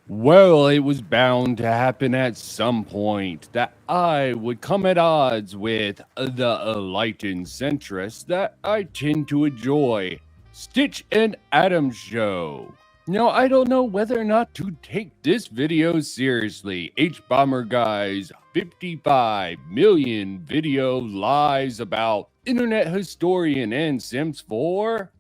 Well, it was bound to happen at some point that I would come at odds with the enlightened centrist that I tend to enjoy. Stitch and Adam Show. Now, I don't know whether or not to take this video seriously. Bomberguy's 55 million video lies about internet historian and Sims 4,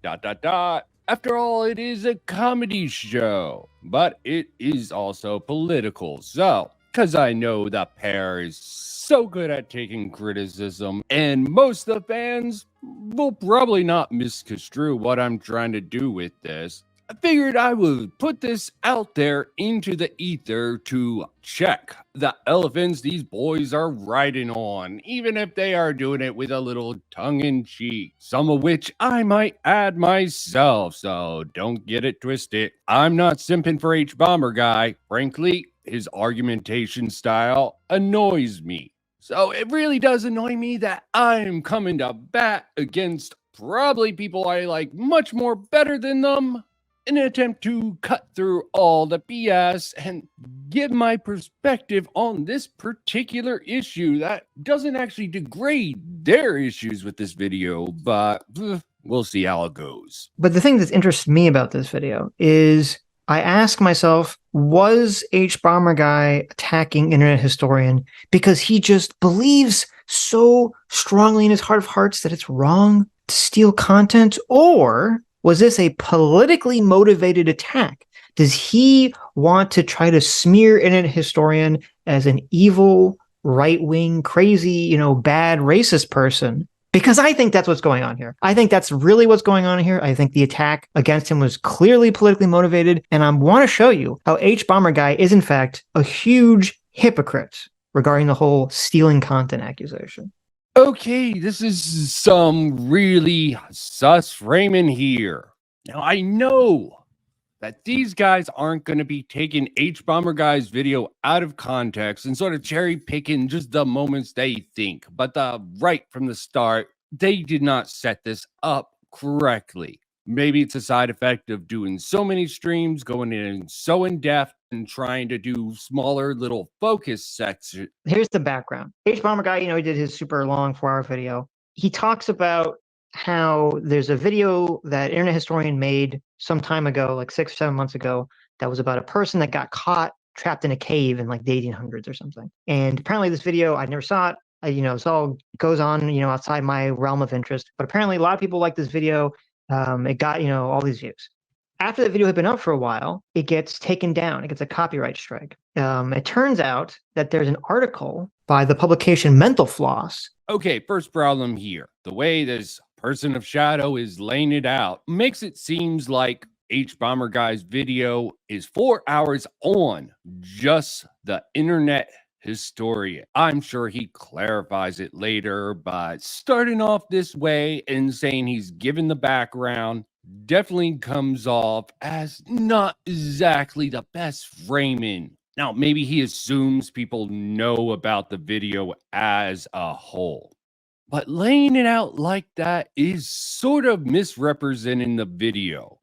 After all, it is a comedy show, but it is also political. So, because I know the pair is so good at taking criticism, and most of the fans will probably not misconstrue what I'm trying to do with this, I figured I would put this out there into the ether to check the elephants these boys are riding on, even if they are doing it with a little tongue in cheek, some of which I might add myself, so don't get it twisted. I'm not simping for Bomberguy. Frankly, his argumentation style annoys me. So it really does annoy me that I'm coming to bat against probably people I like much more better than them in an attempt to cut through all the BS and give my perspective on this particular issue that doesn't actually degrade their issues with this video, but we'll see how it goes. But the thing that interests me about this video is I ask myself, was Bomberguy attacking Internet Historian because he just believes so strongly in his heart of hearts that it's wrong to steal content? Or was this a politically motivated attack? Does he want to try to smear Internet Historian as an evil, right-wing, crazy, bad racist person? Because I think that's what's going on here. I think that's really what's going on here. I think the attack against him was clearly politically motivated, and I want to show you how Bomberguy is, in fact, a huge hypocrite regarding the whole stealing content accusation. Okay, this is some really sus framing here. Now, I know that these guys aren't going to be taking Bomberguy's video out of context and sort of cherry picking just the moments they think, but right from the start, they did not set this up correctly. Maybe it's a side effect of doing so many streams, going in so in depth, and trying to do smaller little focus sections. Here's the background. Bomberguy, he did his super long 4-hour video. He talks about how there's a video that Internet Historian made some time ago, like 6 or 7 months ago, that was about a person that got caught trapped in a cave in like the 1800s or something. And apparently this video, I never saw it. It's all goes on, outside my realm of interest. But apparently a lot of people like this video. It got, all these views. After the video had been up for a while, it gets taken down. It gets a copyright strike. It turns out that there's an article by the publication Mental Floss. Okay, first problem here. The way this person of shadow is laying it out makes it seems like Bomberguy's video is 4 hours on just the internet historian. I'm sure he clarifies it later, but starting off this way and saying he's given the background definitely comes off as not exactly the best framing. Now, maybe he assumes people know about the video as a whole. But laying it out like that is sort of misrepresenting the video.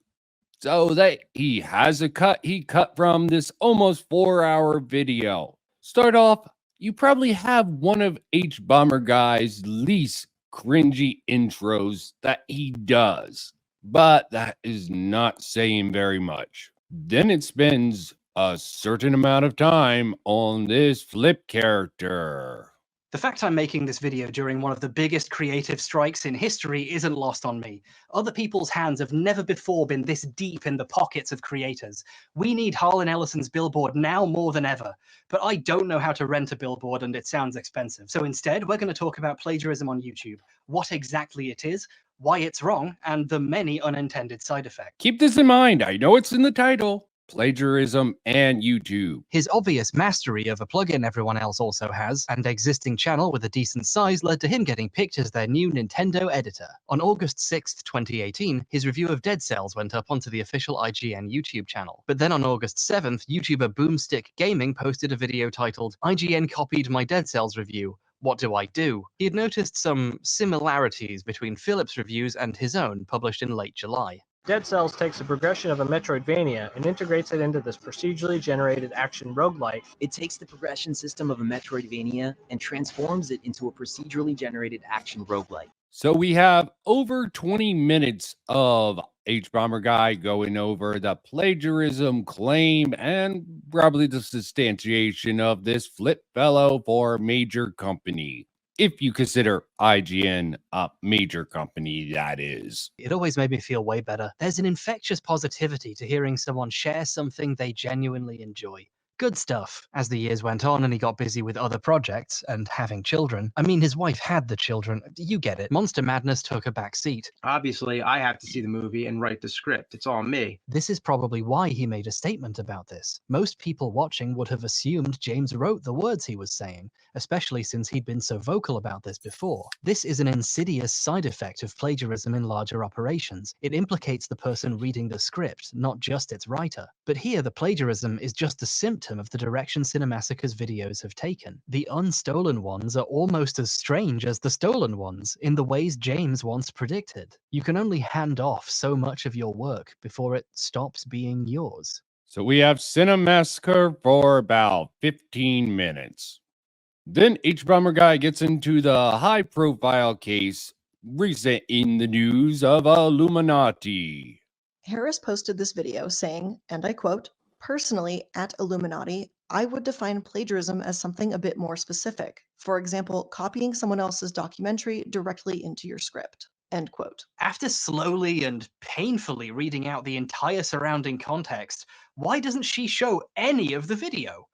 So that he has a cut he cut from this almost 4-hour video. Start off, you probably have one of Bomberguy's least cringy intros that he does, but that is not saying very much. Then it spends a certain amount of time on this flip character. The fact I'm making this video during one of the biggest creative strikes in history isn't lost on me. Other people's hands have never before been this deep in the pockets of creators. We need Harlan Ellison's billboard now more than ever. But I don't know how to rent a billboard and it sounds expensive. So instead, we're going to talk about plagiarism on YouTube, what exactly it is, why it's wrong, and the many unintended side effects. Keep this in mind. I know it's in the title. Plagiarism and YouTube. His obvious mastery of a plugin everyone else also has, and existing channel with a decent size led to him getting picked as their new Nintendo editor. On August 6th, 2018, his review of Dead Cells went up onto the official IGN YouTube channel. But then on August 7th, YouTuber Boomstick Gaming posted a video titled, "IGN copied my Dead Cells review. What do I do?" He had noticed some similarities between Philip's reviews and his own, published in late July. Dead Cells takes the progression of a Metroidvania and integrates it into this procedurally generated action roguelike. It takes the progression system of a Metroidvania and transforms it into a procedurally generated action roguelike. So we have over 20 minutes of Bomberguy going over the plagiarism claim and probably the substantiation of this flip fellow for a major company. If you consider IGN a major company, that is. It always made me feel way better. There's an infectious positivity to hearing someone share something they genuinely enjoy. Good stuff. As the years went on and he got busy with other projects and having children. I mean, his wife had the children. You get it. Monster Madness took a back seat. Obviously, I have to see the movie and write the script. It's all me. This is probably why he made a statement about this. Most people watching would have assumed James wrote the words he was saying, especially since he'd been so vocal about this before. This is an insidious side effect of plagiarism in larger operations. It implicates the person reading the script, not just its writer. But here, the plagiarism is just a symptom of the direction Cinemassacre's videos have taken. The unstolen ones are almost as strange as the stolen ones, in the ways James once predicted. You can only hand off so much of your work before it stops being yours. So we have Cinemassacre for about 15 minutes. Then Bomberguy gets into the high-profile case recent in the news of Illuminati. Harris posted this video saying, and I quote, "Personally, at Illuminati, I would define plagiarism as something a bit more specific. For example, copying someone else's documentary directly into your script." End quote. After slowly and painfully reading out the entire surrounding context, why doesn't she show any of the video?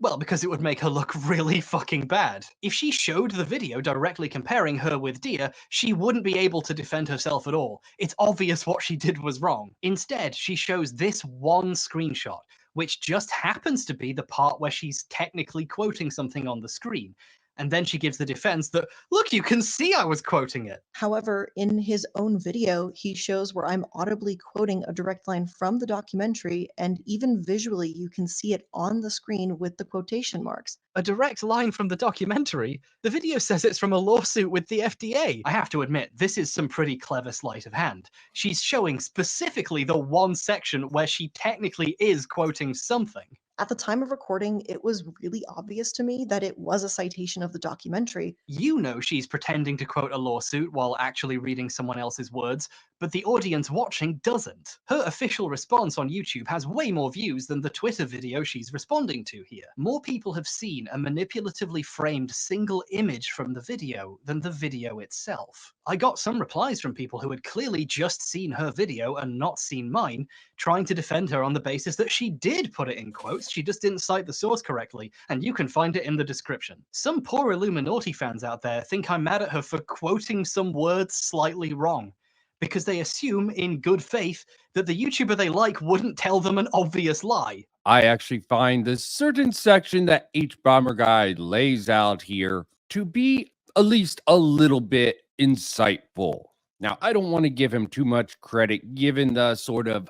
Well, because it would make her look really fucking bad. If she showed the video directly comparing her with Dia, she wouldn't be able to defend herself at all. It's obvious what she did was wrong. Instead, she shows this one screenshot, which just happens to be the part where she's technically quoting something on the screen. And then she gives the defense that, look, you can see I was quoting it. However, in his own video, he shows where I'm audibly quoting a direct line from the documentary, and even visually you can see it on the screen with the quotation marks. A direct line from the documentary? The video says it's from a lawsuit with the FDA. I have to admit, this is some pretty clever sleight of hand. She's showing specifically the one section where she technically is quoting something. At the time of recording, it was really obvious to me that it was a citation of the documentary. You know she's pretending to quote a lawsuit while actually reading someone else's words, but the audience watching doesn't. Her official response on YouTube has way more views than the Twitter video she's responding to here. More people have seen a manipulatively framed single image from the video than the video itself. I got some replies from people who had clearly just seen her video and not seen mine, trying to defend her on the basis that she did put it in quotes, she just didn't cite the source correctly, and you can find it in the description. Some poor Illuminati fans out there think I'm mad at her for quoting some words slightly wrong, because they assume, in good faith, that the YouTuber they like wouldn't tell them an obvious lie. I actually find this certain section that Bomberguy lays out here to be at least a little bit insightful. Now, I don't want to give him too much credit given the sort of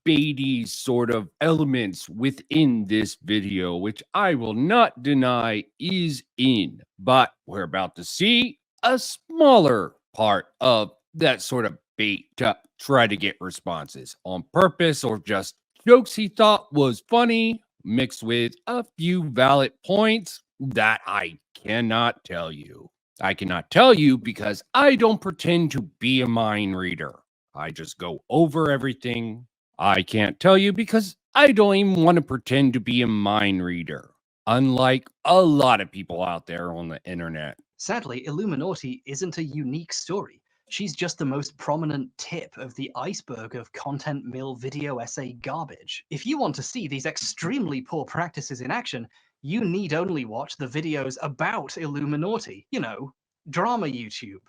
baity sort of elements within this video, which I will not deny is in, but we're about to see a smaller part of that sort of bait to try to get responses on purpose or just jokes he thought was funny mixed with a few valid points that I cannot tell you. I cannot tell you because I don't pretend to be a mind reader. I just go over everything. I can't tell you because I don't even want to pretend to be a mind reader, unlike a lot of people out there on the internet. Sadly, Illuminati isn't a unique story. She's just the most prominent tip of the iceberg of content mill video essay garbage. If you want to see these extremely poor practices in action, you need only watch the videos about Illuminati. You know, drama YouTube.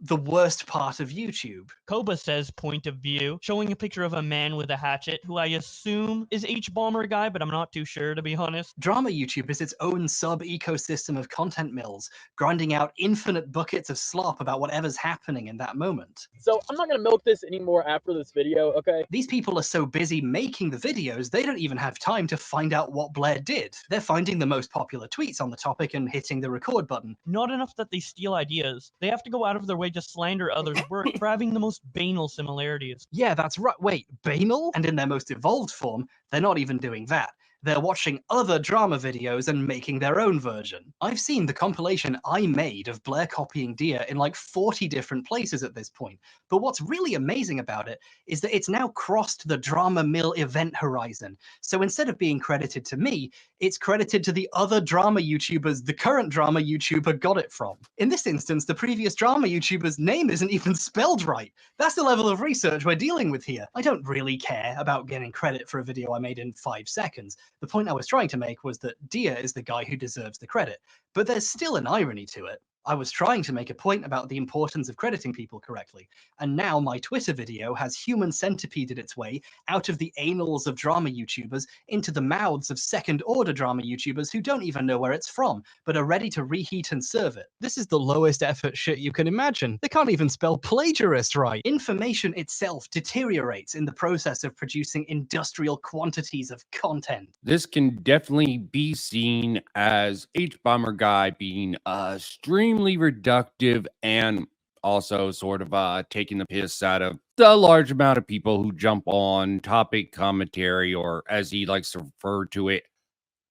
The worst part of YouTube. Koba says point of view, showing a picture of a man with a hatchet, who I assume is Bomberguy, but I'm not too sure, to be honest. Drama YouTube is its own sub-ecosystem of content mills, grinding out infinite buckets of slop about whatever's happening in that moment. So I'm not going to milk this anymore after this video, okay? These people are so busy making the videos, they don't even have time to find out what Blair did. They're finding the most popular tweets on the topic and hitting the record button. Not enough that they steal ideas. They have to go out of their way way to slander others' work for having the most banal similarities. Yeah, that's right. Wait, banal? And in their most evolved form, they're not even doing that. They're watching other drama videos and making their own version. I've seen the compilation I made of Blair copying Dia in like 40 different places at this point. But what's really amazing about it is that it's now crossed the drama mill event horizon. So instead of being credited to me, it's credited to the other drama YouTubers the current drama YouTuber got it from. In this instance, the previous drama YouTuber's name isn't even spelled right. That's the level of research we're dealing with here. I don't really care about getting credit for a video I made in 5 seconds. The point I was trying to make was that Dia is the guy who deserves the credit, but there's still an irony to it. I was trying to make a point about the importance of crediting people correctly, and now my Twitter video has human centipeded its way out of the anals of drama YouTubers into the mouths of second-order drama YouTubers who don't even know where it's from, but are ready to reheat and serve it. This is the lowest effort shit you can imagine. They can't even spell plagiarist right. Information itself deteriorates in the process of producing industrial quantities of content. This can definitely be seen as Bomberguy being extremely reductive and also sort of taking the piss out of the large amount of people who jump on topic commentary, or as he likes to refer to it,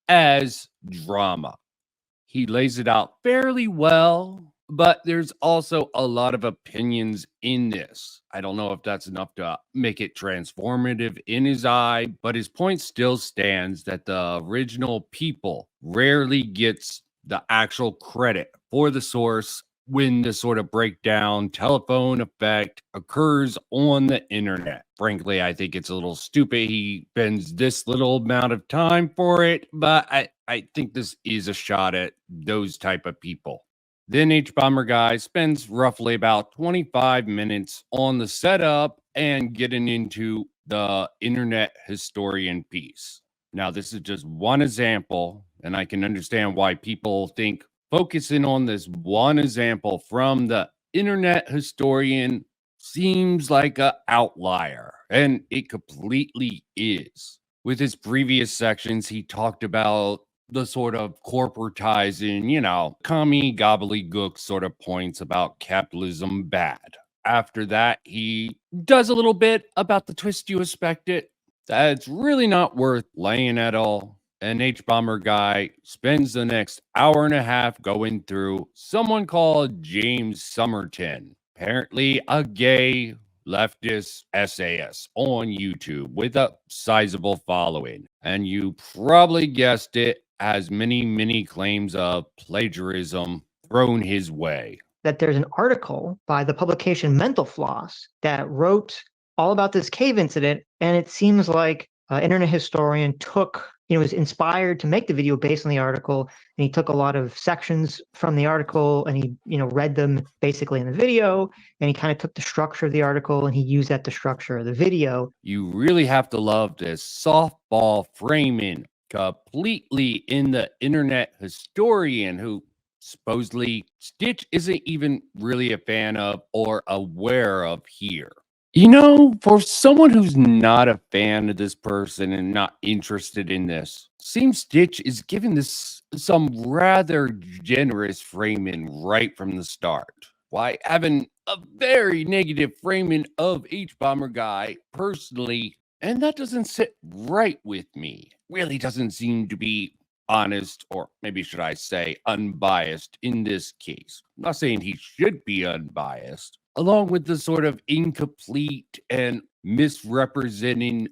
as drama. He lays it out fairly well, but there's also a lot of opinions in this. I don't know if that's enough to make it transformative in his eye, but his point still stands that the original people rarely gets the actual credit for the source when the sort of breakdown telephone effect occurs on the internet. Frankly, I think it's a little stupid he spends this little amount of time for it, but I think this is a shot at those type of people. Then Bomberguy spends roughly about 25 minutes on the setup and getting into the internet historian piece. Now, this is just one example, and I can understand why people think focusing on this one example from the internet historian seems like an outlier, and it completely is. With his previous sections, he talked about the sort of corporatizing, commie gobbledygook sort of points about capitalism bad. After that, he does a little bit about the twist you expected. That's really not worth laying at all. And Bomberguy spends the next hour and a half going through someone called James Somerton, apparently a gay leftist essayist on YouTube with a sizable following. And you probably guessed it, has many claims of plagiarism thrown his way. That there's an article by the publication Mental Floss that wrote all about this cave incident, and it seems like an internet historian was inspired to make the video based on the article, and he took a lot of sections from the article and he, read them basically in the video, and he kind of took the structure of the article and he used that to structure the video. You really have to love this softball framing completely in the internet historian who supposedly Stitch isn't even really a fan of or aware of here. For someone who's not a fan of this person and not interested in this, seems Stitch is giving this some rather generous framing right from the start. Why, having a very negative framing of Bomberguy personally, and that doesn't sit right with me. Really doesn't seem to be honest, or maybe should I say unbiased in this case. I'm not saying he should be unbiased. Along with the sort of incomplete and misrepresenting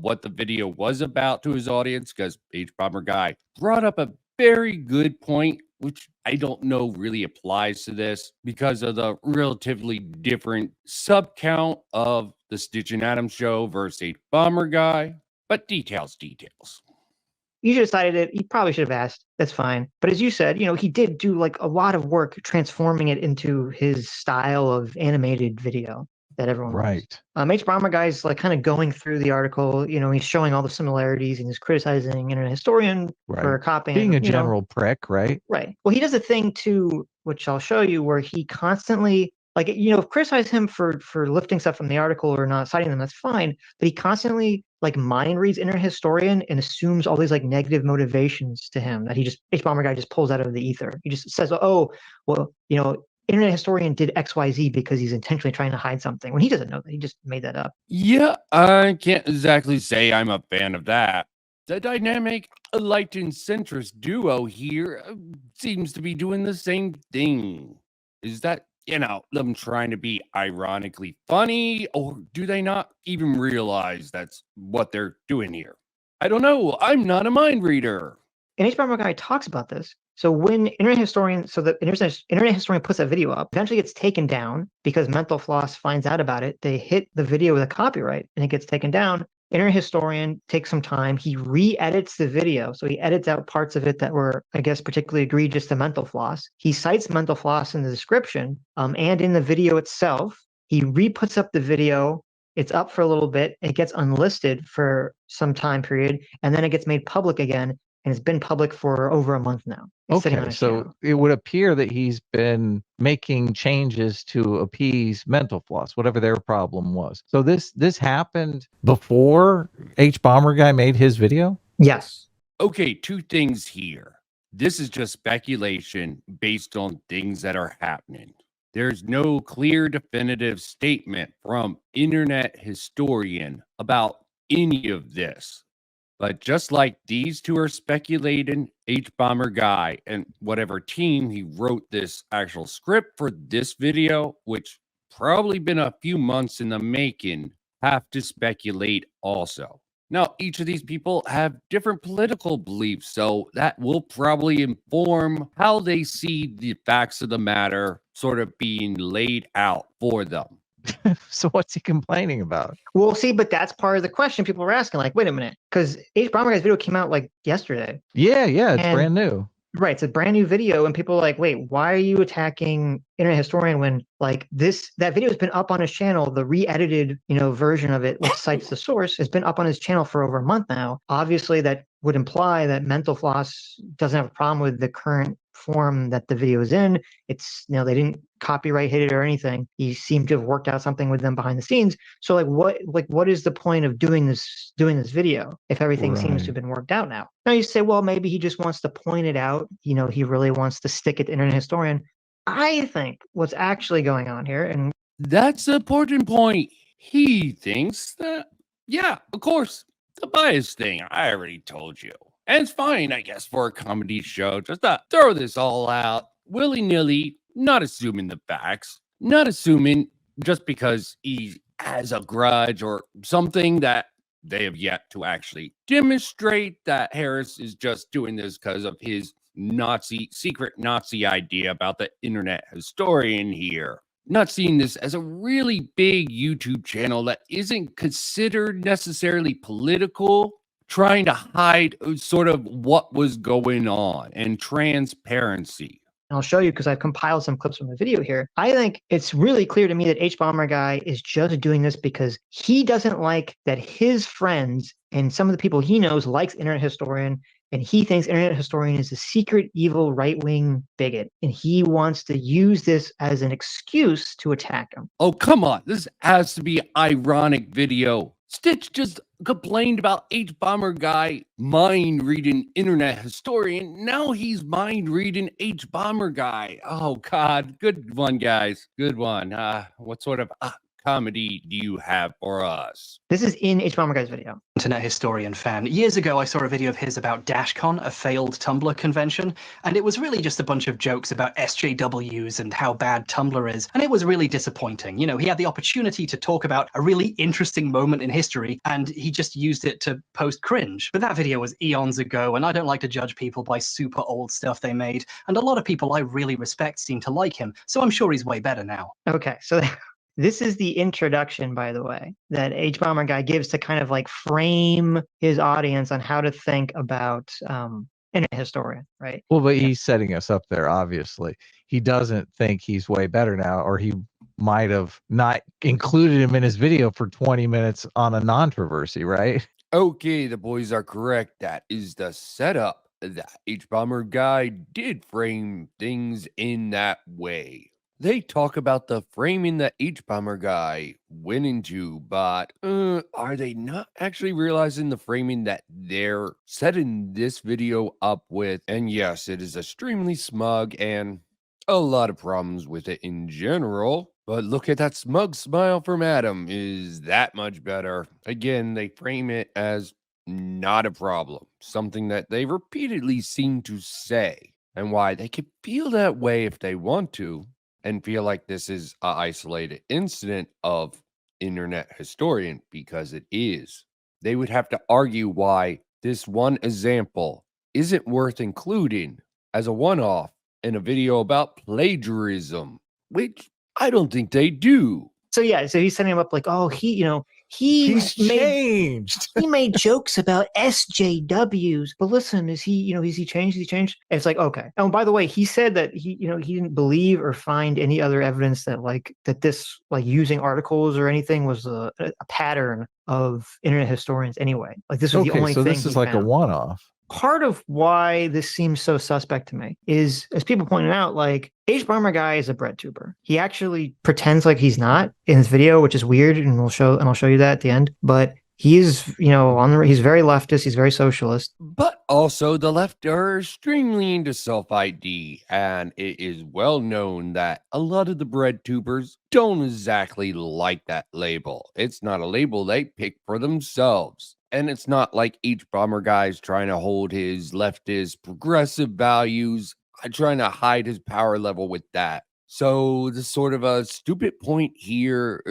what the video was about to his audience, because Bomberguy brought up a very good point, which I don't know really applies to this because of the relatively different sub count of the Stitch and Adam show versus Bomberguy, but details. You should have decided it. You probably should have asked. That's fine. But as you said, he did do like a lot of work transforming it into his style of animated video that everyone right. loves. Bomberguy's like kind of going through the article. He's showing all the similarities and he's criticizing internet historian for copying. Being a general prick, right? Right. Well, he does a thing too, which I'll show you, where he constantly criticize him for lifting stuff from the article or not citing them. That's fine. But he constantly mind reads internet historian and assumes all these negative motivations to him that Bomberguy just pulls out of the ether. He just says, oh, well, internet historian did XYZ because he's intentionally trying to hide something when he doesn't know that. He just made that up. Yeah, I can't exactly say I'm a fan of that. The dynamic enlightened centrist duo here seems to be doing the same thing. Is that, them trying to be ironically funny, or do they not even realize that's what they're doing here? I don't know. I'm not a mind reader. And Bomberguy talks about this. So when the internet historian puts that video up, eventually gets taken down because Mental Floss finds out about it. They hit the video with a copyright and it gets taken down. Internet historian takes some time. He re-edits the video. So he edits out parts of it that were, I guess, particularly egregious to Mental Floss. He cites Mental Floss in the description and in the video itself. He re-puts up the video. It's up for a little bit. It gets unlisted for some time period, and then it gets made public again. And it's been public for over a month now. Okay, so it would appear that he's been making changes to appease Mental Floss, whatever their problem was. So this happened before Bomberguy made his video? Yes. Okay, two things here. This is just speculation based on things that are happening. There's no clear definitive statement from internet historian about any of this. But just like these two are speculating, Bomberguy and whatever team he wrote this actual script for this video, which probably been a few months in the making, have to speculate also. Now, each of these people have different political beliefs, so that will probably inform how they see the facts of the matter sort of being laid out for them. So what's he complaining about? Well, see, but that's part of the question people were asking. Like, wait a minute, because Bomberguy's video came out like yesterday. Yeah, it's brand new. Right, it's a brand new video, and people are like, wait, why are you attacking internet historian when like that video has been up on his channel, the re-edited, version of it, which cites the source, has been up on his channel for over a month now. Obviously, that would imply that Mental Floss doesn't have a problem with the current form that the video is in. It's, they didn't copyright hit it or anything. He seemed to have worked out something with them behind the scenes. So what is the point of doing this video if everything seems to have been worked out now? Now you say, well, maybe he just wants to point it out. He really wants to stick it to internet historian. I think what's actually going on here, and that's the important point. He thinks that, yeah, of course, the bias thing, I already told you. And it's fine, I guess, for a comedy show, just to throw this all out willy-nilly, not assuming the facts, not assuming just because he has a grudge or something that they have yet to actually demonstrate that Harris is just doing this because of his secret Nazi idea about the internet historian here. Not seeing this as a really big YouTube channel that isn't considered necessarily political, trying to hide sort of what was going on and transparency. I'll show you because I've compiled some clips from the video here. I think it's really clear to me that Bomberguy is just doing this because he doesn't like that his friends and some of the people he knows likes internet historian, and he thinks internet historian is a secret, evil, right-wing bigot, and he wants to use this as an excuse to attack him. Oh, come on. This has to be an ironic video. Stitch just complained about Bomberguy mind-reading internet historian. Now he's mind-reading Bomberguy. Oh, God. Good one, guys. Good one. What sort of comedy do you have for us? This is in Bomberguy's video. Internet historian fan. Years ago, I saw a video of his about DashCon, a failed Tumblr convention, and it was really just a bunch of jokes about SJWs and how bad Tumblr is, and it was really disappointing. He had the opportunity to talk about a really interesting moment in history, and he just used it to post cringe. But that video was eons ago, and I don't like to judge people by super old stuff they made, and a lot of people I really respect seem to like him, so I'm sure he's way better now. Okay, so this is the introduction, by the way, that Bomberguy gives to kind of like frame his audience on how to think about internet historian, right? Well, but he's setting us up there, obviously. He doesn't think he's way better now, or he might have not included him in his video for 20 minutes on a controversy, right? Okay, the boys are correct. That is the setup. That Bomberguy did frame things in that way. They talk about the framing that Bomberguy went into, but are they not actually realizing the framing that they're setting this video up with? And yes, it is extremely smug and a lot of problems with it in general. But look at that smug smile from Adam is that much better. Again, they frame it as not a problem, something that they repeatedly seem to say, and why they can feel that way if they want to, and feel like this is an isolated incident of internet historian, because it is. They would have to argue why this one example isn't worth including as a one-off in a video about plagiarism, which I don't think they do. So yeah, so he's setting him up like, oh, He's made changed. he made jokes about SJWs, but listen, is he changed? Is he changed? And it's like, okay. Oh, by the way, he said that he didn't believe or find any other evidence that this like using articles or anything was a pattern of internet historians anyway. Like this was the only so thing. this is he like a found. one-off. Part of why this seems so suspect to me is, as people pointed out, like Bomberguy is a bread tuber. He actually pretends like he's not in this video, which is weird, and I'll show you that at the end. But he's he's very leftist, he's very socialist. But also the left are extremely into self-ID, and it is well known that a lot of the bread tubers don't exactly like that label. It's not a label they pick for themselves. And it's not like each Bomberguy is trying to hold his leftist progressive values, trying to hide his power level with that. So the sort of a stupid point here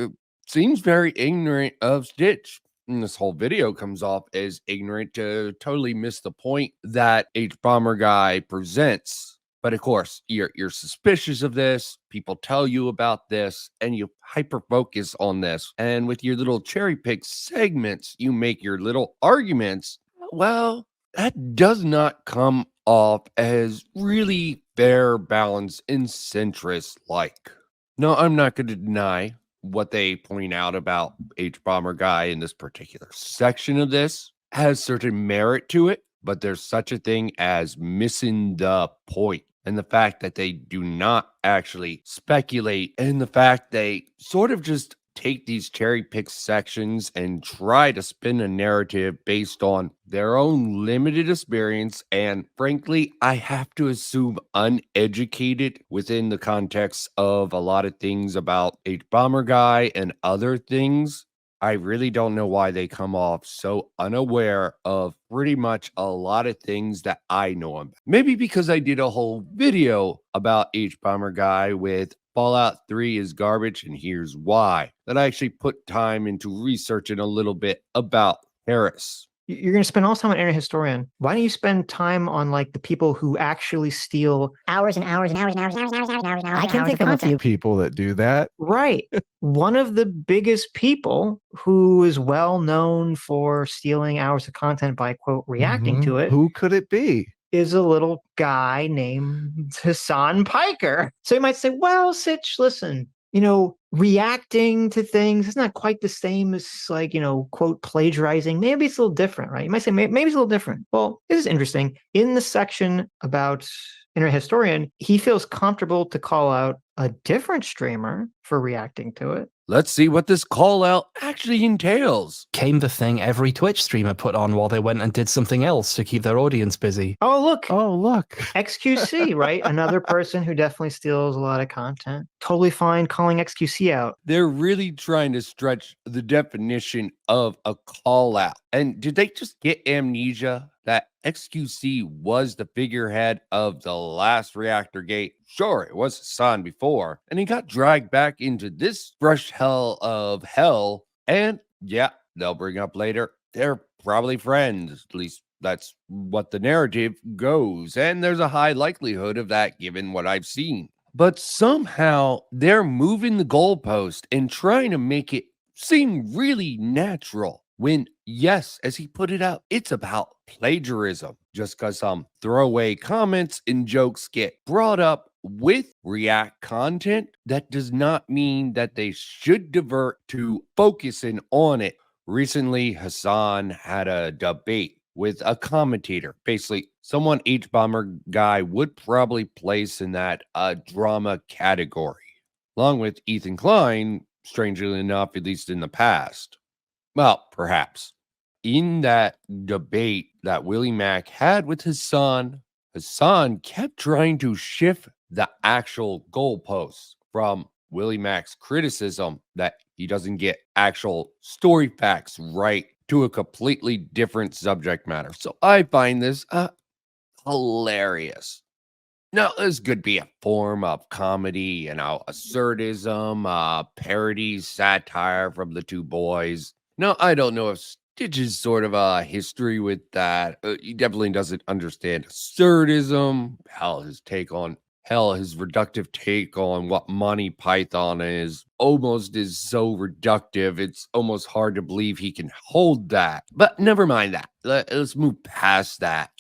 seems very ignorant of Stitch. And this whole video comes off as ignorant to totally miss the point that Bomberguy presents. But of course, you're suspicious of this. People tell you about this, and you hyper focus on this. And with your little cherry pick segments, you make your little arguments. Well, that does not come off as really fair, balanced, and centrist like. No, I'm not going to deny what they point out about Bomberguy in this particular section of this has certain merit to it, but there's such a thing as missing the point. And the fact that they do not actually speculate, and the fact they sort of just take these cherry pick sections and try to spin a narrative based on their own limited experience, and frankly, I have to assume uneducated within the context of a lot of things about Bomberguy and other things. I really don't know why they come off so unaware of pretty much a lot of things that I know about. Maybe because I did a whole video about Bomberguy with Fallout 3 is garbage and here's why, that I actually put time into researching a little bit about Harris. You're going to spend all this time on internet historian. Why don't you spend time on like the people who actually steal hours and hours and hours and hours and hours and hours and hours and hours? I can think of a few people that do that. Right. One of the biggest people who is well known for stealing hours of content by quote reacting to it. Who could it be? Is a little guy named Hassan Piker. So you might say, well, Sitch, listen, reacting to things is not quite the same as like, quote, plagiarizing. Maybe it's a little different, right? You might say, maybe it's a little different. Well, this is interesting. In the section about internet historian, he feels comfortable to call out a different streamer for reacting to it. Let's see what this call out actually entails. Came the thing every Twitch streamer put on while they went and did something else to keep their audience busy. Oh, look. XQC, right? Another person who definitely steals a lot of content. Totally fine calling XQC out. They're really trying to stretch the definition of a call out. And did they just get amnesia that XQC was the figurehead of the last Reactor Gate? Sure, it was Hassan before, and he got dragged back into this fresh hell of hell. And yeah, they'll bring up later, they're probably friends. At least that's what the narrative goes. And there's a high likelihood of that given what I've seen. But somehow they're moving the goalpost and trying to make it seem really natural. When, yes, as he put it out, it's about plagiarism. Just because some throwaway comments and jokes get brought up with React content, that does not mean that they should divert to focusing on it. Recently, Hassan had a debate with a commentator, basically someone Bomberguy would probably place in that drama category, along with Ethan Klein, strangely enough, at least in the past. Well, perhaps. In that debate that Willie Mack had with Hassan kept trying to shift the actual goalposts from Willie Mack's criticism that he doesn't get actual story facts right to a completely different subject matter. So I find this hilarious. Now, this could be a form of comedy, absurdism, parody, satire from the two boys. Now, I don't know if Stitch's sort of a history with that. He definitely doesn't understand absurdism, his reductive take on what Monty Python is so reductive, it's almost hard to believe he can hold that. But never mind that. Let's move past that.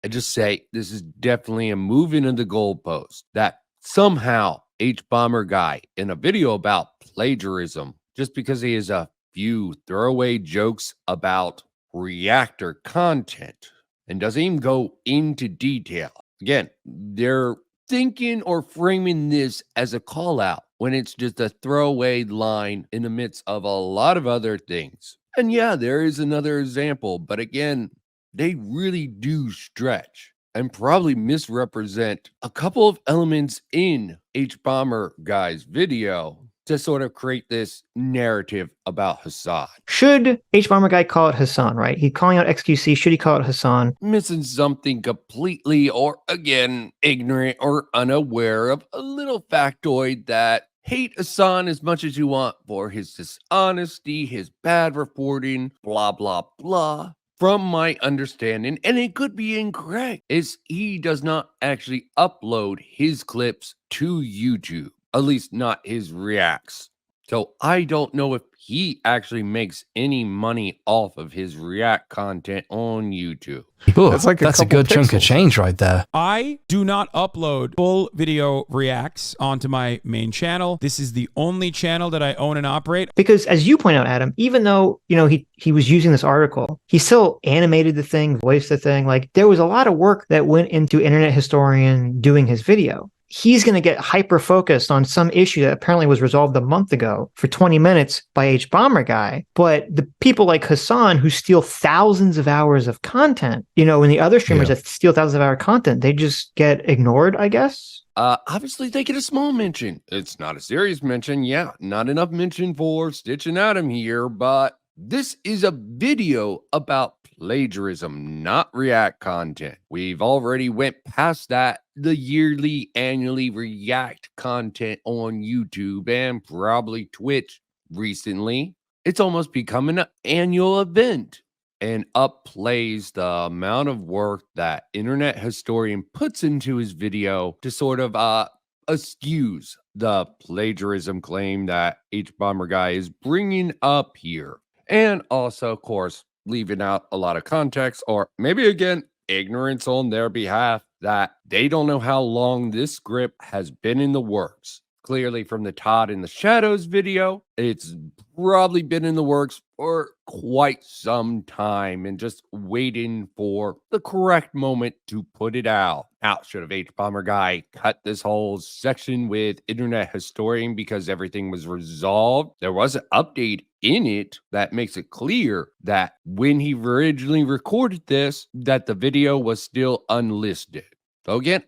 I just say this is definitely a move into the goalpost that somehow Bomberguy in a video about plagiarism, just because he has a few throwaway jokes about reactor content and doesn't even go into detail. Again, they're thinking or framing this as a call out when it's just a throwaway line in the midst of a lot of other things. And yeah, there is another example, but again, they really do stretch and probably misrepresent a couple of elements in Bomberguy's video to sort of create this narrative about Hassan. Should Bomberguy call it Hassan, right? He's calling out XQC. Should he call it Hassan? Missing something completely, or again, ignorant or unaware of a little factoid that hate Hassan as much as you want for his dishonesty, his bad reporting, blah, blah, blah. From my understanding, and it could be incorrect, is he does not actually upload his clips to YouTube, at least not his reacts. So I don't know if he actually makes any money off of his react content on YouTube. Ooh, that's a good chunk of change right there. I do not upload full video reacts onto my main channel. This is the only channel that I own and operate. Because as you point out, Adam, even though, he was using this article, he still animated the thing, voiced the thing. Like, there was a lot of work that went into Internet Historian doing his video. He's going to get hyper-focused on some issue that apparently was resolved a month ago for 20 minutes by Bomberguy. But the people like Hassan who steal thousands of hours of content, and the other streamers that steal thousands of hours of content, they just get ignored, I guess? Obviously, they get a small mention. It's not a serious mention. Yeah, not enough mention for Stitch and Adam here, but this is a video about plagiarism, not react content. We've already went past that, the annually react content on YouTube and probably Twitch recently. It's almost become an annual event and upplays the amount of work that Internet Historian puts into his video to sort of excuse the plagiarism claim that Bomberguy is bringing up here. And also, of course, leaving out a lot of context, or maybe again, ignorance on their behalf, that they don't know how long this script has been in the works. Clearly from the Todd in the Shadows video, it's probably been in the works for quite some time and just waiting for the correct moment to put it out. Now, should have Bomberguy cut this whole section with Internet Historian because everything was resolved? There was an update in it that makes it clear that when he originally recorded this, that the video was still unlisted. So again,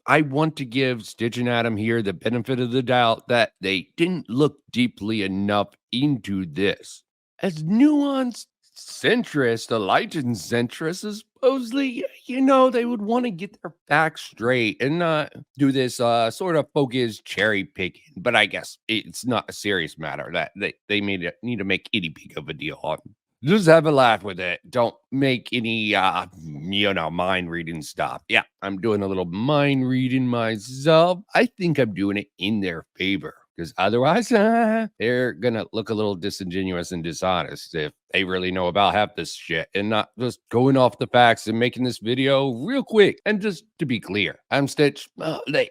I want to give Stitch and Adam here the benefit of the doubt that they didn't look deeply enough into this. As nuanced centrist, the enlightened centrist is supposedly, they would want to get their facts straight and not do this sort of focused cherry picking. But I guess it's not a serious matter that they need to make any big of a deal on. Just have a laugh with it. Don't make any, mind reading stuff. Yeah, I'm doing a little mind reading myself. I think I'm doing it in their favor. Because otherwise, they're going to look a little disingenuous and dishonest if they really know about half this shit and not just going off the facts and making this video real quick. And just to be clear, I'm Stitch.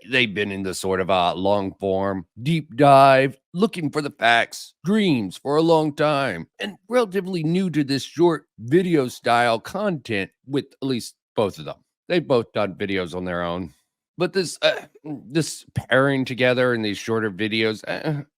They've been in the sort of long form, deep dive, looking for the facts, dreams for a long time, and relatively new to this short video style content with at least both of them. They've both done videos on their own. But this pairing together in these shorter videos,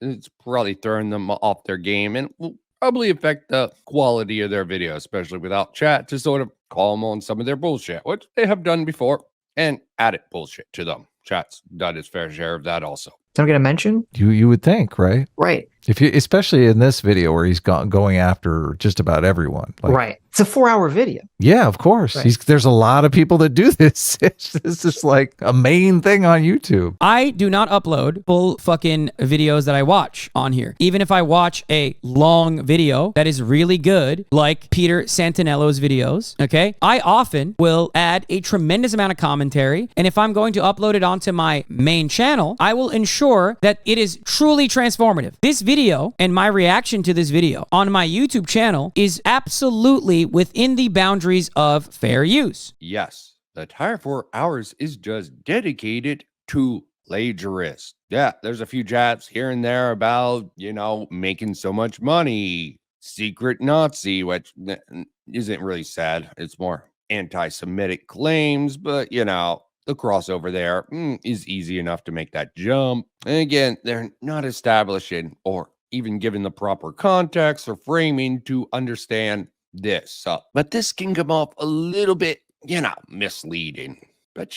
it's probably throwing them off their game and will probably affect the quality of their video, especially without chat to sort of call them on some of their bullshit, which they have done before, and added bullshit to them. chat's done its fair share of that also. Don't get a mention? You would think, right? Right. If you, especially in this video where he's going after just about everyone. Like, right. It's a 4-hour video. Yeah, of course. Right. There's a lot of people that do this. This is like a main thing on YouTube. I do not upload full fucking videos that I watch on here. Even if I watch a long video that is really good, like Peter Santinello's videos, okay? I often will add a tremendous amount of commentary. And if I'm going to upload it onto my main channel, I will ensure that it is truly transformative. This video and my reaction to this video on my YouTube channel is absolutely within the boundaries of fair use. Yes, the entire 4 hours is just dedicated to plagiarists. Yeah, there's a few jabs here and there about, making so much money, secret Nazi, which isn't really sad. It's more anti-Semitic claims, but, the crossover there is easy enough to make that jump. And again, they're not establishing or even given the proper context or framing to understand this. But this can come off a little bit, misleading. But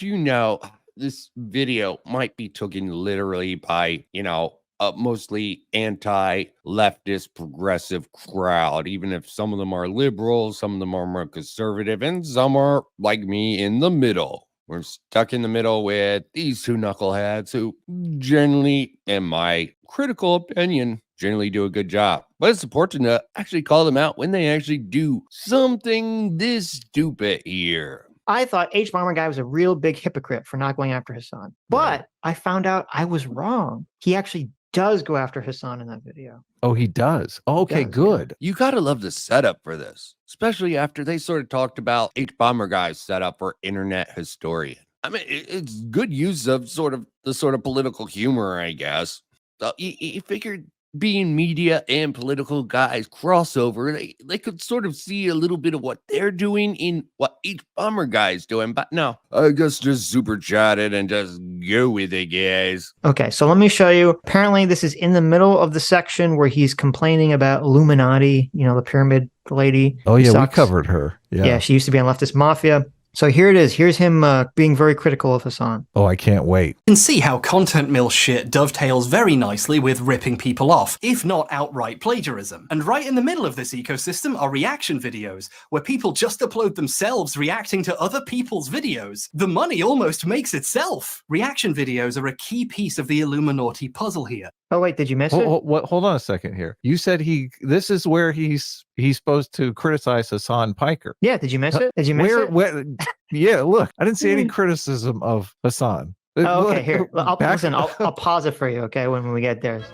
this video might be taken literally by, a mostly anti-leftist progressive crowd, even if some of them are liberal, some of them are more conservative, and some are like me in the middle. We're stuck in the middle with these two knuckleheads who generally, in my critical opinion, generally do a good job. But it's important to actually call them out when they actually do something this stupid here. I thought H Bomber Guy was a real big hypocrite for not going after Hassan. But I found out I was wrong. He actually does go after Hassan in that video. Oh, he does? Okay, good. You gotta love the setup for this, especially after they sort of talked about H Bomber Guy's setup for internet historian. I mean, it's good use of the political humor, I guess. So he figured being media and political guys crossover, they could sort of see a little bit of what they're doing in what H Bomber Guy's doing. But no, I guess just super chatted and just go with it, guys. Okay, so let me show you. Apparently, this is in the middle of the section where he's complaining about Illuminati, the pyramid lady. Oh, yeah, sucks. We covered her. Yeah, she used to be on Leftist Mafia. So here it is. Here's him being very critical of Hassan. Oh, I can't wait. You can see how content mill shit dovetails very nicely with ripping people off, if not outright plagiarism. And right in the middle of this ecosystem are reaction videos, where people just upload themselves reacting to other people's videos. The money almost makes itself. Reaction videos are a key piece of the Illuminati puzzle here. Oh, wait, did you miss it? Hold on a second here. You said this is where he's supposed to criticize Hassan Piker. Yeah, did you miss it? Did you miss it? Where, yeah, look, I didn't see any criticism of Hassan. Oh, okay, here. I'll pause it for you, okay, when we get there.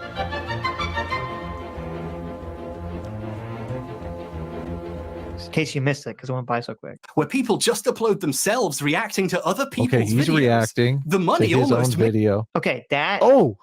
In case you missed it, because it went by so quick. Where people just upload themselves reacting to other people's videos. Okay, he's reacting. The money to his almost own video. Okay, that. Oh,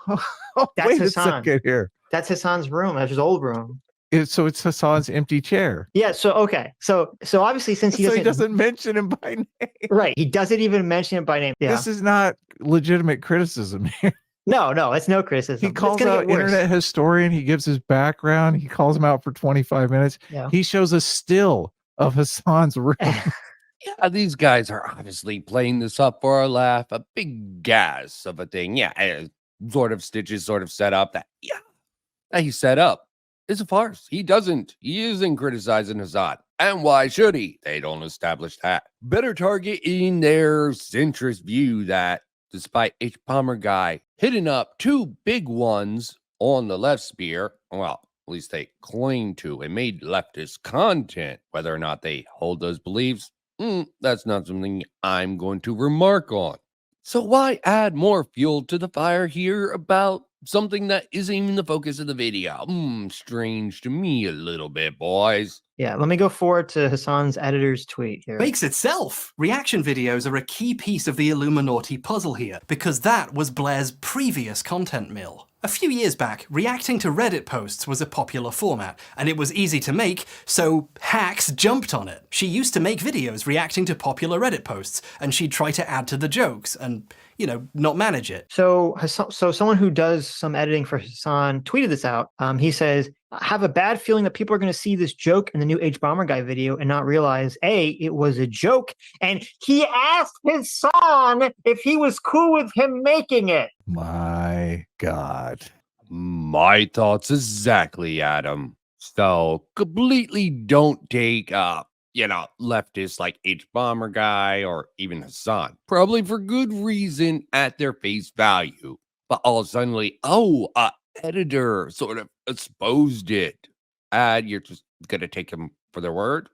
that's wait Hassan. a second here. That's Hassan's room. That's his old room. So it's Hassan's empty chair. Yeah. So okay. So obviously, since he doesn't mention him by name, right? He doesn't even mention him by name. Yeah. This is not legitimate criticism here. No, it's no criticism. He calls out internet historian. He gives his background. He calls him out for 25 minutes. Yeah. He shows a still of Hassan's room. Yeah, these guys are obviously playing this up for a laugh, a big gas of a thing. Yeah, sort of stitches, sort of set up that he set up. It's a farce. He isn't criticizing Hassan. And why should he? They don't establish that. Better target in their centrist view that despite H Bomber Guy hitting up two big ones on the left sphere, well, at least they claim to, and made leftist content. Whether or not they hold those beliefs, that's not something I'm going to remark on. So why add more fuel to the fire here about something that isn't even the focus of the video? Strange to me a little bit, boys. Yeah, let me go forward to Hassan's editor's tweet here. Makes itself. Reaction videos are a key piece of the Illuminati puzzle here, because that was Blair's previous content mill. A few years back, reacting to Reddit posts was a popular format, and it was easy to make, so hacks jumped on it. She used to make videos reacting to popular Reddit posts, and she'd try to add to the jokes and, not manage it. So someone who does some editing for Hassan tweeted this out. He says, have a bad feeling that people are going to see this joke in the new H Bomberguy video and not realize, A, it was a joke, and he asked his son if he was cool with him making it. My God. My thoughts exactly, Adam. So completely don't take leftists like H Bomberguy or even Hassan, probably for good reason, at their face value. But all suddenly, editor sort of exposed it. And you're just gonna take them for their word?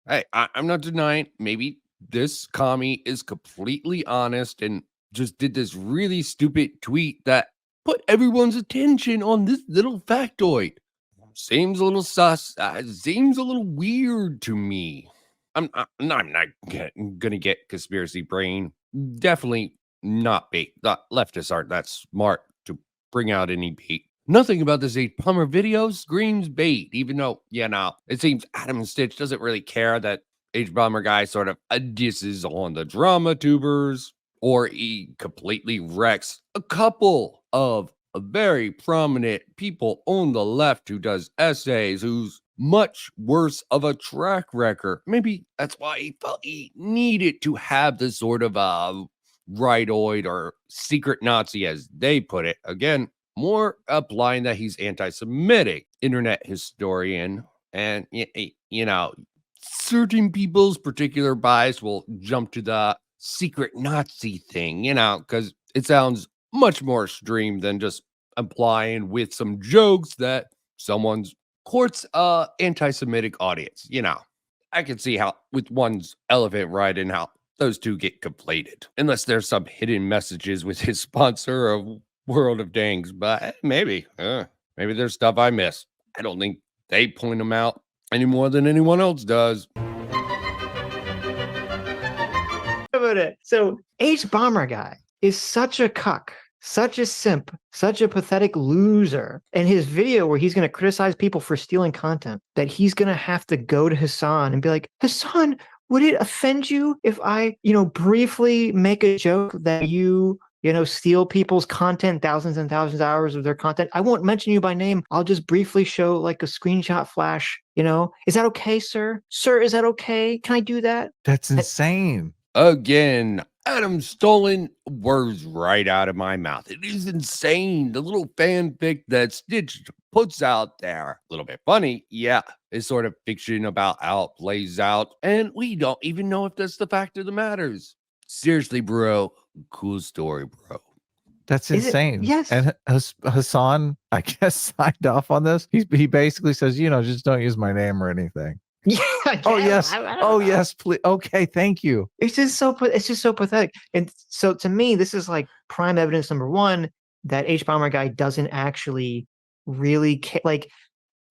Hey, I'm not denying maybe this commie is completely honest and just did this really stupid tweet that put everyone's attention on this little factoid. Seems a little sus. Seems a little weird to me. I'm not gonna get conspiracy brain. Definitely not bait. The leftists aren't that smart to bring out any bait. Nothing about this 8-Bummer video screams bait, even though, it seems Adam Stitch doesn't really care that H-Bomberguy sort of disses on the drama tubers, or he completely wrecks a couple of very prominent people on the left who does essays, who's much worse of a track record. Maybe that's why he felt he needed to have this sort of rightoid or secret Nazi, as they put it. Again, more applying that he's anti-Semitic internet historian, and certain people's particular bias will jump to the secret Nazi thing, because it sounds much more extreme than just implying with some jokes that someone's courts anti-Semitic audience. I can see how with one's elephant ride and how those two get conflated, unless there's some hidden messages with his sponsor of World of Dangs. But maybe there's stuff I missed. I don't think they point them out any more than anyone else does. About it. So H Bomberguy is such a cuck, such a simp, such a pathetic loser. And his video where he's going to criticize people for stealing content, that he's going to have to go to Hassan and be like, Hassan, would it offend you if I, briefly make a joke that you steal people's content, thousands and thousands of hours of their content? I won't mention you by name. I'll just briefly show like a screenshot flash, Is that okay, sir? Sir, is that okay? Can I do that? That's insane. Again, Adam stolen words right out of my mouth. It is insane. The little fanfic that Stitch puts out there, a little bit funny, is sort of fiction about how it plays out, and we don't even know if that's the fact of the matters. Seriously, bro, cool story, bro. That's insane. Yes. And Hassan, I guess, signed off on this. He basically says, just don't use my name or anything. Yeah. Oh yes. I don't Oh know. yes, please. Okay, thank you. It's just so pathetic. And so to me, this is like prime evidence number one that H Bomberguy doesn't actually really care. Like,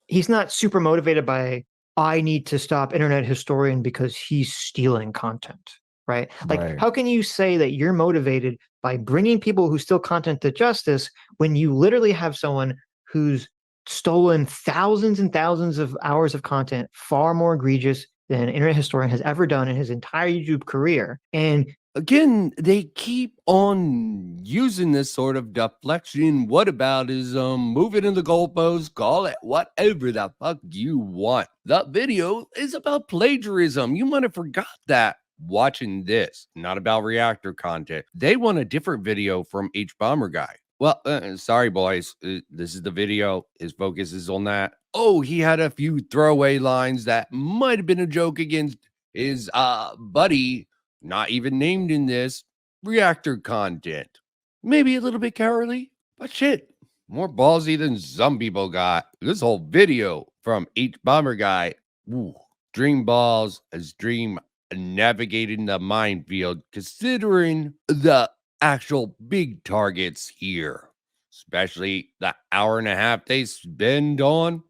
he's not super motivated by I need to stop internet historian because he's stealing content, right? Like, Right. how can you say that you're motivated by bringing people who steal content to justice when you literally have someone who's stolen thousands and thousands of hours of content, far more egregious than an internet historian has ever done in his entire YouTube career? And again, they keep on using this sort of deflection, whataboutism, moving in the goalposts, call it whatever the fuck you want. The video is about plagiarism. You might have forgot that watching this, not about reactor content. They want a different video from H Bomberguy. Well, sorry, boys. This is the video. His focus is on that. Oh, he had a few throwaway lines that might have been a joke against his buddy, not even named in this, reactor content. Maybe a little bit cowardly, but shit, more ballsy than some people got. This whole video from H Bomberguy, dream balls, as dream navigating the minefield, considering the actual big targets here, especially the hour and a half they spend on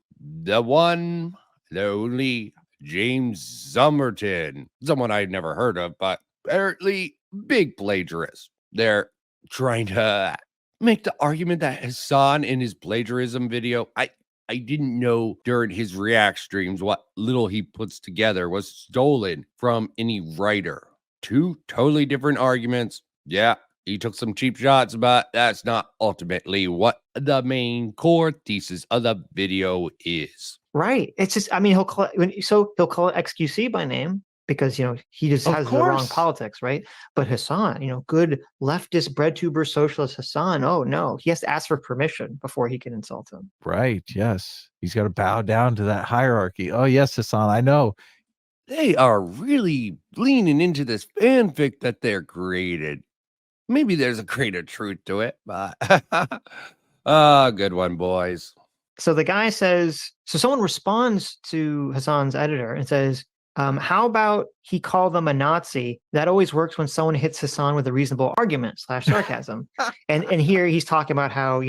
the one, the only James Somerton, someone I'd never heard of, but apparently big plagiarist. They're trying to make the argument that Hassan in his plagiarism video, I didn't know during his react streams what little he puts together was stolen from any writer. Two totally different arguments. Yeah, he took some cheap shots, but that's not ultimately what the main core thesis of the video is. Right. It's just, I mean, he'll call it XQC by name because, he just Of has the wrong course. politics, right? But Hassan, good leftist bread tuber socialist Hassan, oh no, he has to ask for permission before he can insult him. Right. Yes. He's got to bow down to that hierarchy. Oh, yes, Hassan, I know. They are really leaning into this fanfic that they're created. Maybe there's a greater truth to it, but good one, boys. So the guy says, so someone responds to Hassan's editor and says, how about he call them a Nazi? That always works when someone hits Hassan with a reasonable argument / sarcasm. and here he's talking about how,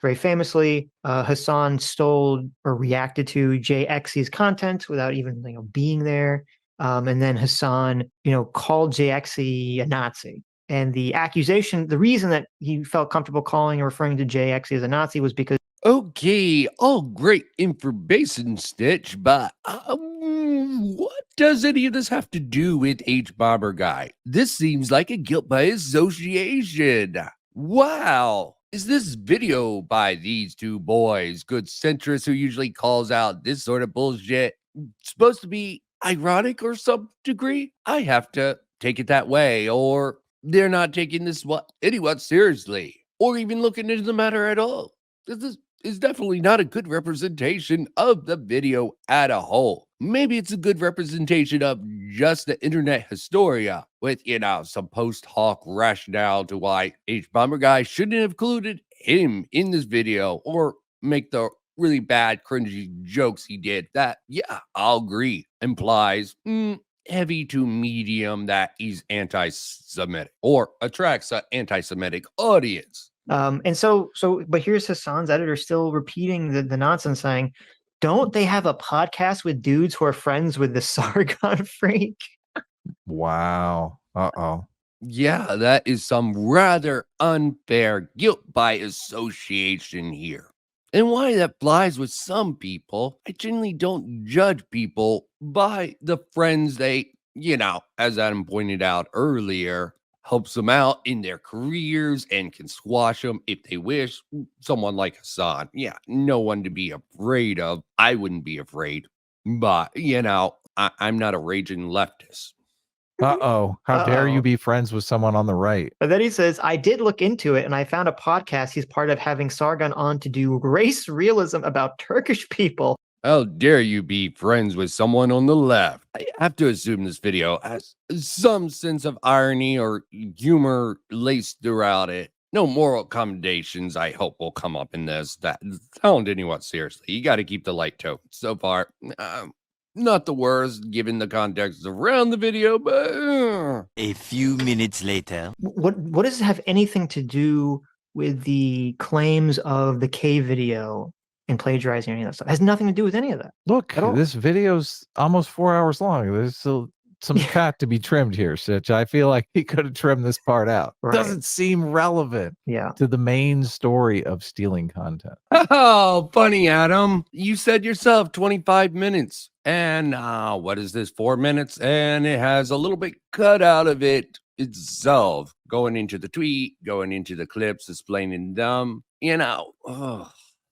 very famously, Hassan stole or reacted to JXC's content without even being there. And then Hassan, called JXC a Nazi. And the accusation, the reason that he felt comfortable calling or referring to JXC as a Nazi was because okay, all great information, Stitch, but what does any of this have to do with H Bomberguy? This seems like a guilt by association. Wow. Is this video by these two boys, good centrists who usually calls out this sort of bullshit, supposed to be ironic or some degree? I have to take it that way, or they're not taking this anyone seriously, or even looking into the matter at all. This is definitely not a good representation of the video at a whole. Maybe it's a good representation of just the internet hysteria with, some post hoc rationale to why H Bomberguy shouldn't have included him in this video or make the really bad, cringy jokes he did that, yeah, I'll agree, implies heavy to medium that he's anti-Semitic or attracts an anti-Semitic audience. But here's Hassan's editor still repeating the nonsense, saying, don't they have a podcast with dudes who are friends with the Sargon freak? Wow. Uh-oh. Yeah, that is some rather unfair guilt by association here. And why that flies with some people, I generally don't judge people by the friends they, as Adam pointed out earlier, helps them out in their careers and can squash them if they wish. Someone like Hassan, yeah, no one to be afraid of. I wouldn't be afraid, but I'm not a raging leftist. Uh-oh. How dare you be friends with someone on the right? But then he says, I did look into it and I found a podcast he's part of having Sargon on to do race realism about Turkish people. How dare you be friends with someone on the left? I have to assume this video has some sense of irony or humor laced throughout it. No moral commendations, I hope, will come up in this that sound anyone seriously. You got to keep the light tone. So far, not the worst given the context around the video, but a few minutes later. What does it have anything to do with the claims of the K video and plagiarizing or any of that stuff? It has nothing to do with any of that. Look, this video's almost 4 hours long. There's still some fat to be trimmed here, Sitch. I feel like he could have trimmed this part out. Right. Doesn't seem relevant to the main story of stealing content. Oh, funny, Adam. You said yourself 25 minutes. And what is this, 4 minutes? And it has a little bit cut out of it itself, going into the tweet, going into the clips, explaining them. The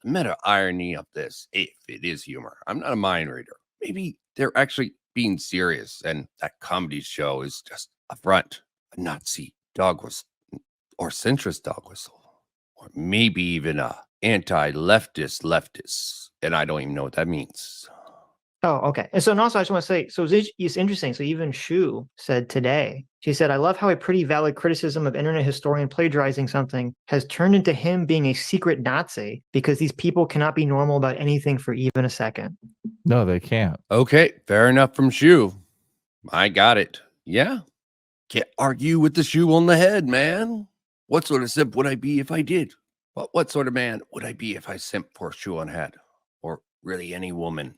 meta irony of this, if it is humor. I'm not a mind reader. Maybe they're actually being serious, and that comedy show is just a front, a Nazi dog whistle, or centrist dog whistle, or maybe even a anti-leftist, and I don't even know what that means. Oh, okay. And also I just want to say, so it's interesting. So even Shu said today, she said, I love how a pretty valid criticism of internet historian plagiarizing something has turned into him being a secret Nazi because these people cannot be normal about anything for even a second. No, they can't. Okay, fair enough from Shu. I got it. Yeah. Can't argue with the shoe on the head, man. What sort of simp would I be if I did? What sort of man would I be if I simp for a shoe on head? Or really any woman?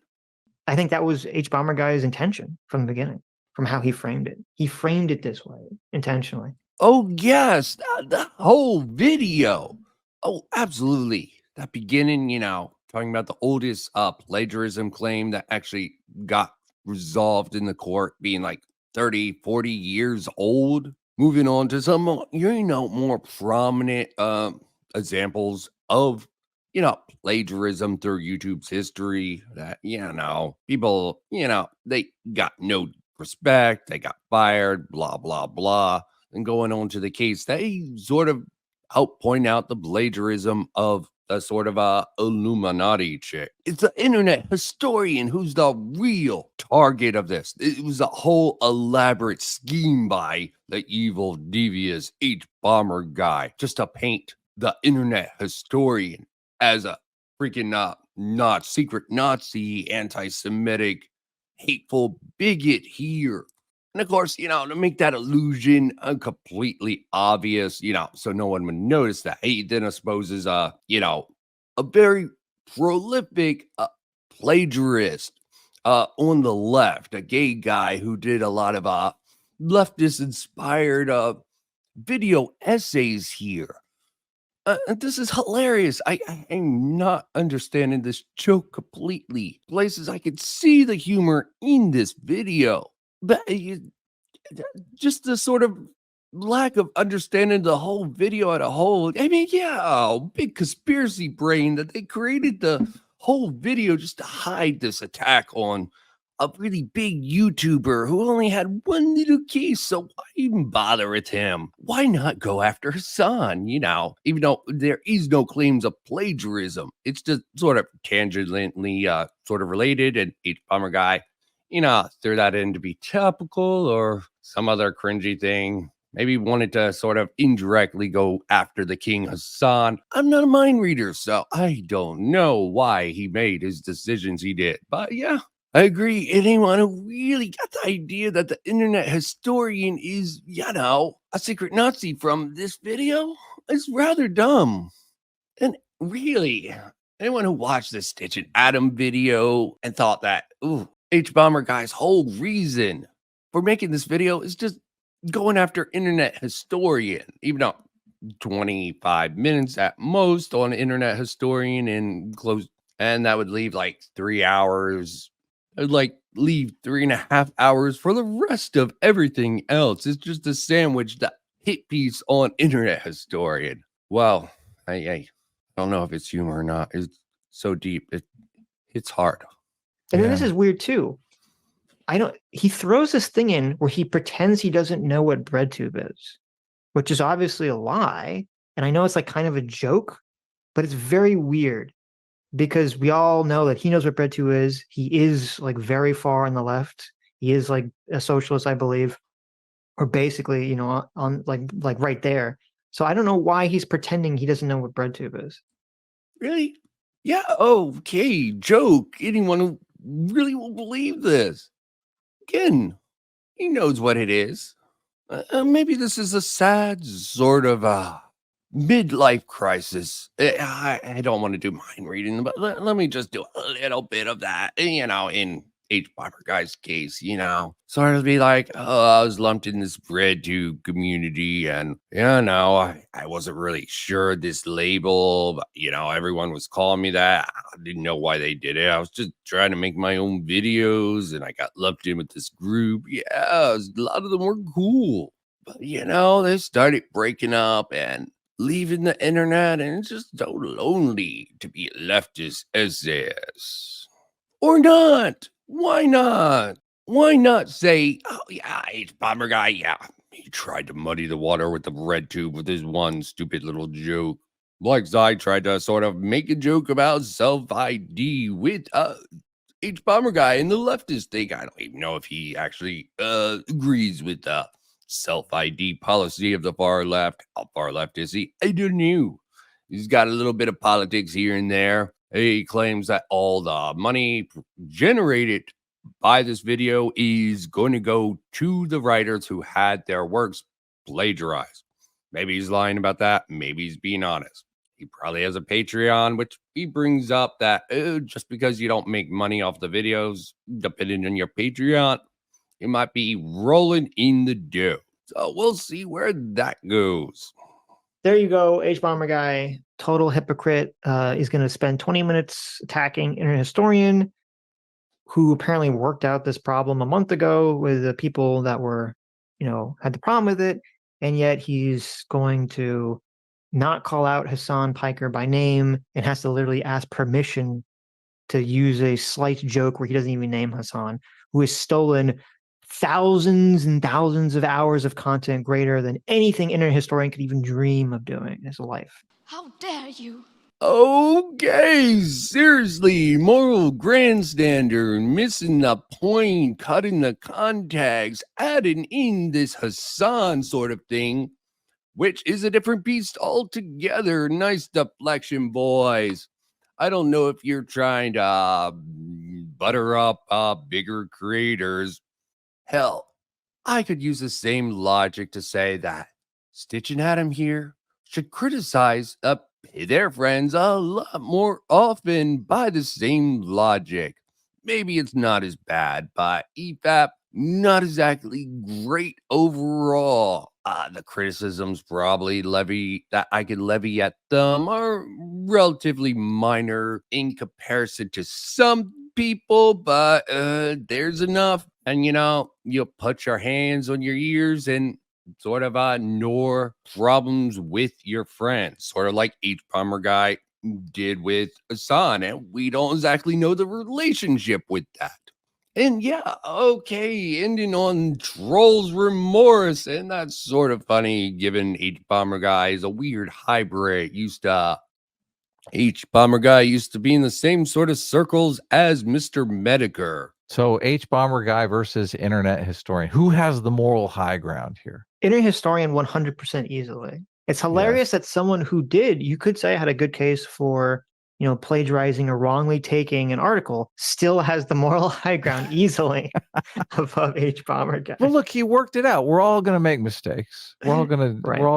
I think that was H Bomberguy's intention from the beginning, from how he framed it. He framed it this way intentionally. Oh, yes. The whole video. Oh, absolutely. That beginning, talking about the oldest plagiarism claim that actually got resolved in the court being like 30, 40 years old. moving on to some more prominent examples of plagiarism through YouTube's history that people they got no respect, they got fired, blah blah blah. And going on to the case, they sort of help point out the plagiarism of a sort of Illuminati chick. It's the internet historian who's the real target of this. It was a whole elaborate scheme by the evil, devious Bomberguy just to paint the internet historian as a freaking not secret Nazi, anti-Semitic, hateful bigot here. And of course, to make that illusion completely obvious, so no one would notice that, he then exposes, a very prolific plagiarist on the left, a gay guy who did a lot of leftist-inspired video essays here. This is hilarious. I'm not understanding this joke completely. Places I could see the humor in this video. But just the sort of lack of understanding the whole video as a whole. I mean, big conspiracy brain that they created the whole video just to hide this attack on a really big YouTuber who only had one little case. So why even bother with him? Why not go after Hassan? Even though there is no claims of plagiarism, it's just sort of tangentially sort of related. And Bomberguy threw that in to be topical or some other cringy thing. Maybe wanted to sort of indirectly go after the King Hassan. I'm not a mind reader, so I don't know why he made his decisions he did. But yeah, I agree. Anyone who really got the idea that the internet historian is, a secret Nazi from this video is rather dumb. And really, anyone who watched this Stitch and Adam video and thought that, Bomberguy's whole reason for making this video is just going after internet historian, even though 25 minutes at most on internet historian and that would leave like 3 hours. I'd leave 3.5 hours for the rest of everything else. It's just a sandwich, the hit piece on internet historian. Well, I don't know if it's humor or not. It's so deep. It's hard. And then this is weird too. He throws this thing in where he pretends he doesn't know what BreadTube is, which is obviously a lie. And I know it's like kind of a joke, but it's very weird because we all know that he knows what BreadTube is. He is like very far on the left. He is like a socialist, I believe, or basically, on like right there. So I don't know why he's pretending he doesn't know what BreadTube is. Really? Yeah. Okay. Joke. Anyone who really will believe this. Again, he knows what it is. Maybe this is a sad sort of midlife crisis. I don't want to do mind reading, but let me just do a little bit of that, in Bomberguy's case, sort of be like, I was lumped in this BreadTube community and, I wasn't really sure this label, but, everyone was calling me that. I didn't know why they did it. I was just trying to make my own videos and I got lumped in with this group. Yeah, a lot of them were cool, but, they started breaking up and leaving the internet, and it's just so lonely to be a leftist SS. Or not. Why not? Why not say, it's Bomberguy, he tried to muddy the water with the BreadTube with his one stupid little joke. Like I tried to sort of make a joke about self-ID with Bomberguy and the leftist thing. I don't even know if he actually agrees with the self-ID policy of the far left. How far left is he? I don't know. He's got a little bit of politics here and there. He claims that all the money generated by this video is going to go to the writers who had their works plagiarized. Maybe he's lying about that. Maybe he's being honest. He probably has a Patreon, which he brings up that just because you don't make money off the videos, depending on your Patreon, you might be rolling in the dough. So we'll see where that goes. There you go, Bomberguy, total hypocrite. He's going to spend 20 minutes attacking internet historian who apparently worked out this problem a month ago with the people that were, had the problem with it. and yet he's going to not call out Hassan Piker by name and has to literally ask permission to use a slight joke where he doesn't even name Hassan, who has stolen thousands and thousands of hours of content greater than anything internet historian could even dream of doing in his life. How dare you? Okay, seriously, moral grandstander, missing the point, cutting the context, adding in this Hassan sort of thing, which is a different beast altogether. Nice deflection, boys. I don't know if you're trying to butter up bigger creators. Hell, I could use the same logic to say that Stitch and Adam here should criticize their friends a lot more often by the same logic. Maybe it's not as bad, but EFAP, not exactly great overall. The criticisms probably that I could levy at them are relatively minor in comparison to some people, but there's enough. And you put your hands on your ears and sort of ignore problems with your friends, sort of like Bomberguy did with Hassan, and we don't exactly know the relationship with that. And yeah, okay, ending on Troll's remorse, and that's sort of funny given Bomberguy is a weird hybrid. Bomberguy used to be in the same sort of circles as Mr. Medicare. So Bomberguy versus internet historian. Who has the moral high ground here? Internet historian 100% easily. It's hilarious that someone who you could say had a good case for, plagiarizing or wrongly taking an article still has the moral high ground easily above Bomberguy. Well, look, he worked it out. We're all gonna make mistakes. We're all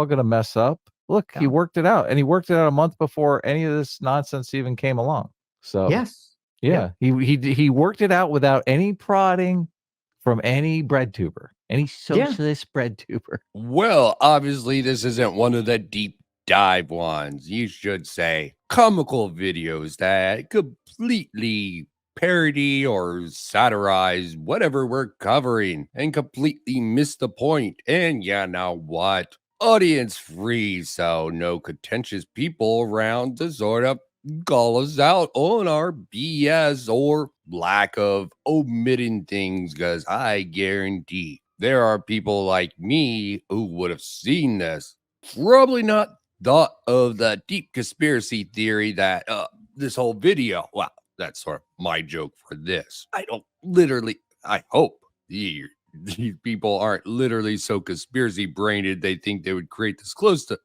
gonna mess up. Look, he worked it out, and he worked it out a month before any of this nonsense even came along. So yes, he worked it out without any prodding from any bread tuber, any socialist bread tuber. Well, obviously, this isn't one of the deep dive ones. You should say comical videos that completely parody or satirize whatever we're covering and completely miss the point. And now what? Audience free, so no contentious people around to sort of call us out on our BS or lack of omitting things, because I guarantee there are people like me who would have seen this, probably not thought of the deep conspiracy theory that this whole video, well, that's sort of my joke for this. I hope these people aren't literally so conspiracy brained they think they would create this close to.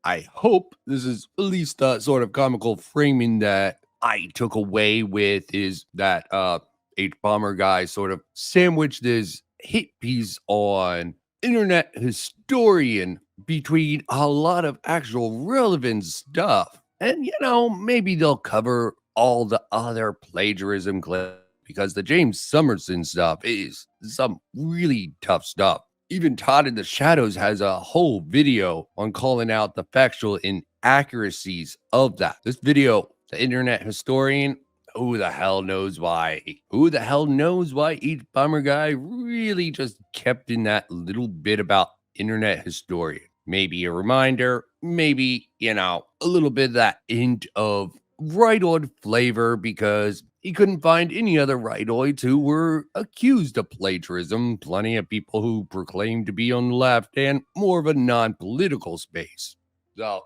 I hope this is at least the sort of comical framing that I took away with, is that Bomberguy sort of sandwiched this hit piece on internet historian between a lot of actual relevant stuff. And, maybe they'll cover all the other plagiarism clips, because the James Summerson stuff is some really tough stuff. Even Todd in the Shadows has a whole video on calling out the factual inaccuracies of that. This video, the internet historian, who the hell knows why each Bomberguy really just kept in that little bit about internet historian. Maybe a reminder, maybe, a little bit of that hint of right-on flavor, because he couldn't find any other rightoids who were accused of plagiarism. Plenty of people who proclaim to be on the left and more of a non-political space. So,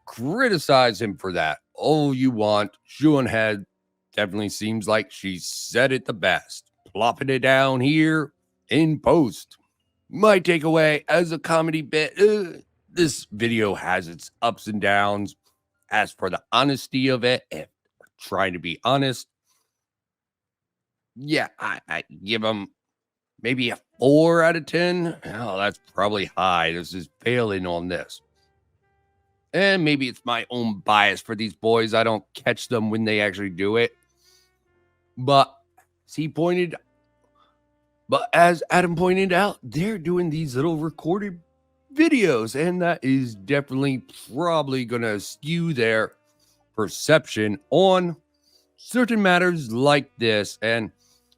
criticize him for that all you want. Shuanhead definitely seems like she said it the best. Plopping it down here in post. My takeaway as a comedy bit, this video has its ups and downs. As for the honesty of it, if trying to be honest, I give him maybe a 4 out of 10. Oh, that's probably high. This is failing on this. And maybe it's my own bias for these boys. I don't catch them when they actually do it. But as Adam pointed out, they're doing these little recorded videos, and that is definitely probably going to skew their perception on certain matters like this. And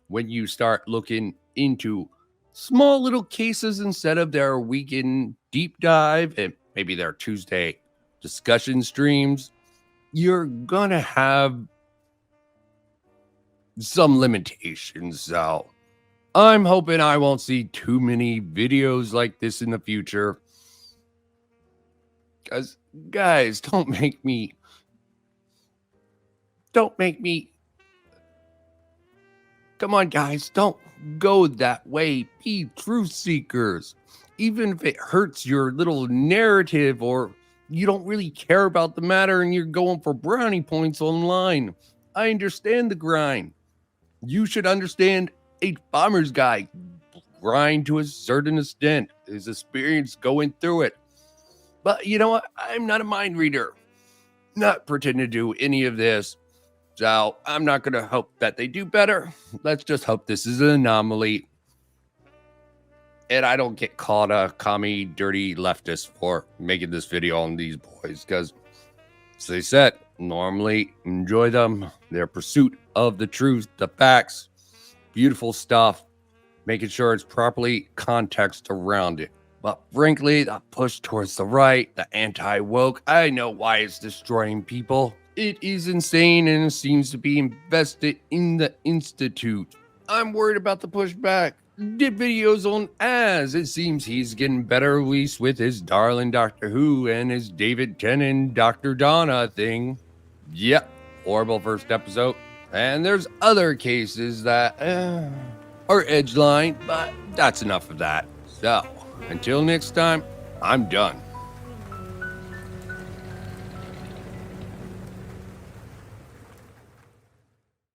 when you start looking into small little cases instead of their weekend deep dive and maybe their Tuesday discussion streams, you're gonna have some limitations. So I'm hoping I won't see too many videos like this in the future. Because, guys, don't make me. Come on, guys, don't go that way. Be truth seekers. Even if it hurts your little narrative or you don't really care about the matter and you're going for brownie points online, I understand the grind. You should understand Bomberguy grind to a certain extent, his experience going through it. But you know what? I'm not a mind reader. Not pretend to do any of this. So I'm not going to hope that they do better. Let's just hope this is an anomaly. And I don't get called a commie, dirty leftist for making this video on these boys. Because, as they said, normally enjoy them. Their pursuit of the truth, the facts, beautiful stuff. Making sure it's properly context around it. But frankly, the push towards the right, the anti-woke, I know why it's destroying people. It is insane and it seems to be invested in the Institute. I'm worried about the pushback. Did videos on Az. It seems he's getting better, at least with his darling Doctor Who and his David Tennant Dr. Donna thing. Yep, horrible first episode. And there's other cases that are edgeline, but that's enough of that. So, until next time, I'm done.